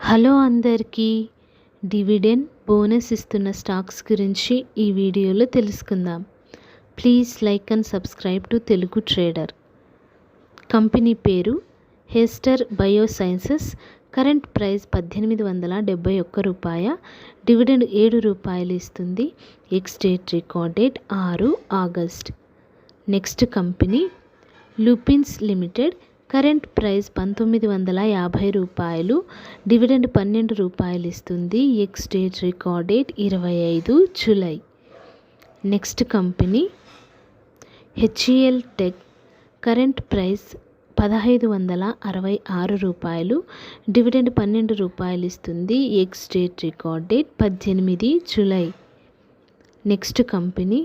Hello అందరికీ. Dividend bonus ఇస్తున్న stocks గురించి ఈ వీడియోలో తెలుసుకుందాం. Please like and subscribe to Telugu trader. Company పేరు Hester biosciences. Current price ₹1871. Dividend ₹7 ఇస్తుంది. Ex date record date 6 August. Next company Lupins limited. Current price ₹1950. Dividend ₹12 ఇస్తుంది. Ex date record date 25 July. Next company HCL tech. Current price ₹1566. Dividend ₹12 ఇస్తుంది. Ex date record date 18 July. Next company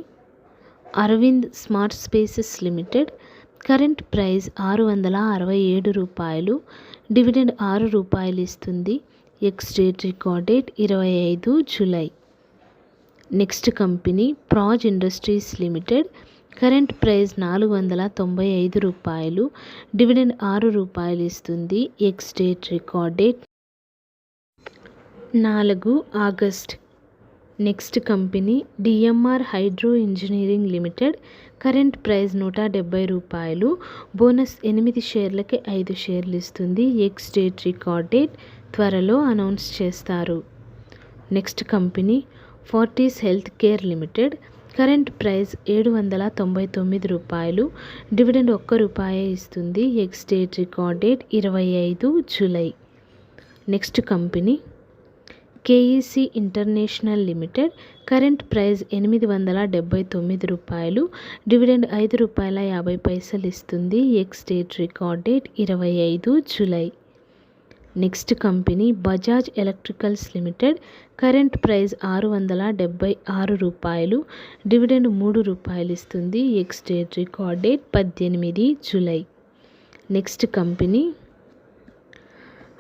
Arvind smart spaces limited. Current price ₹667. Dividend ₹6 ఇస్తుంది. Ex date record date 25 July. Next company Praj industries limited. Current price ₹495. Dividend ₹6 ఇస్తుంది. Ex date record date 4 August. Next company DMR hydro engineering limited. Current price ₹170. Bonus 8 షేర్లకి 5 షేర్లు ఇస్తుంది. Ex date record date త్వరలో announce చేస్తారు. Next company Fortis health care limited. Current price ₹799. Dividend ₹1 ఇస్తుంది. Ex date record date 25 July. Next company KEC international limited. Current price ₹879. Dividend ₹5.50 ఇస్తుంది. Ex date record date 25 July. Next company Bajaj electricals limited. Current price ₹676. Dividend ₹3 ఇస్తుంది. Ex date record date 18 July. Next company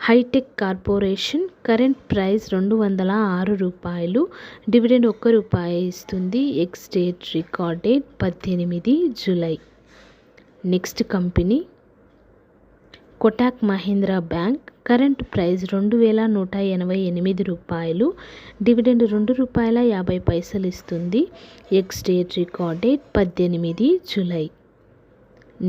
hitech corporation. Current price ₹206. Dividend ₹1 ఇస్తుంది. Ex date record date 18 July. Next company Kotak Mahindra bank. Current price ₹2188. Dividend ₹2.50 ఇస్తుంది. Ex date record date 18 July.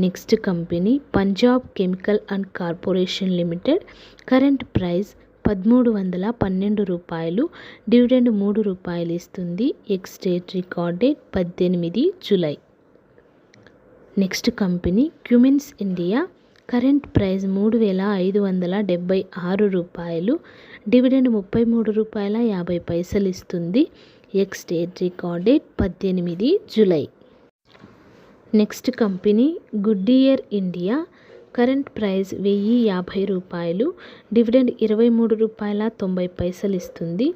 Next company Punjab chemical and corporation limited. Current price ₹1312. Dividend ₹3 ఇస్తుంది. Ex date record date 18 July. Next company Cummins India. Current price ₹3576. Dividend ₹33.50 ఇస్తుంది. Ex date record date 18 July. Next company Goodyear India. Current price ₹1050. Dividend ₹23.90 ఇస్తుంది.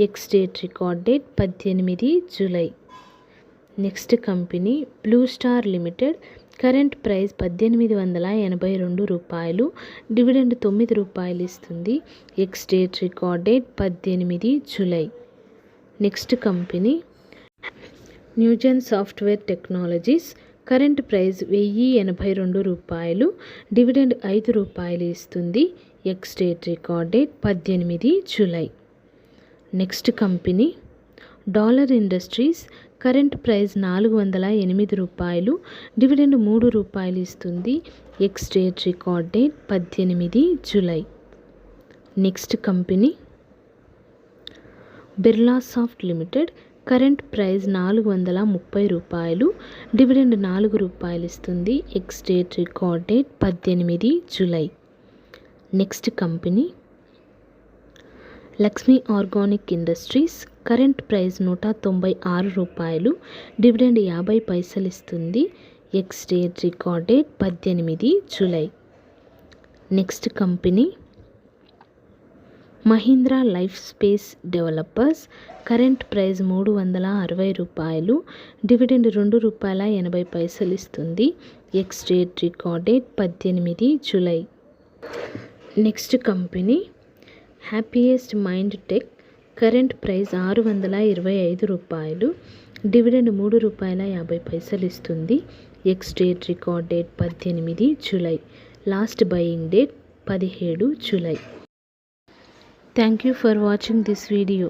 Ex date record date 18 July. Next company blue star limited. Current price ₹1882. Dividend ₹9 ఇస్తుంది. Ex date record date 18 July. Next company Newgen software technologies. Current price ₹1082. Dividend ₹5 ఇస్తుంది. Ex date record date 18 July. Next company dollar industries. Current price ₹408. Dividend ₹3 ఇస్తుంది. Ex date record date 18 July. Next company Birla soft limited. Current price ₹430. Dividend ₹4 ఇస్తుంది. Ex date record date 18 July. Next company Lakshmi organic industries. Current price ₹196. Dividend ₹50 ఇస్తుంది. Ex date record date 18 July. Next company Mahindra life space developers. Current price ₹360. Dividend ₹2.80 ఇస్తుంది. Ex date record date 18 July. Next company happiest mind tech. Current price ₹625. Dividend ₹3.50 ఇస్తుంది. Ex date record date 18 July. Last buying date 17 July. Thank you for watching this video.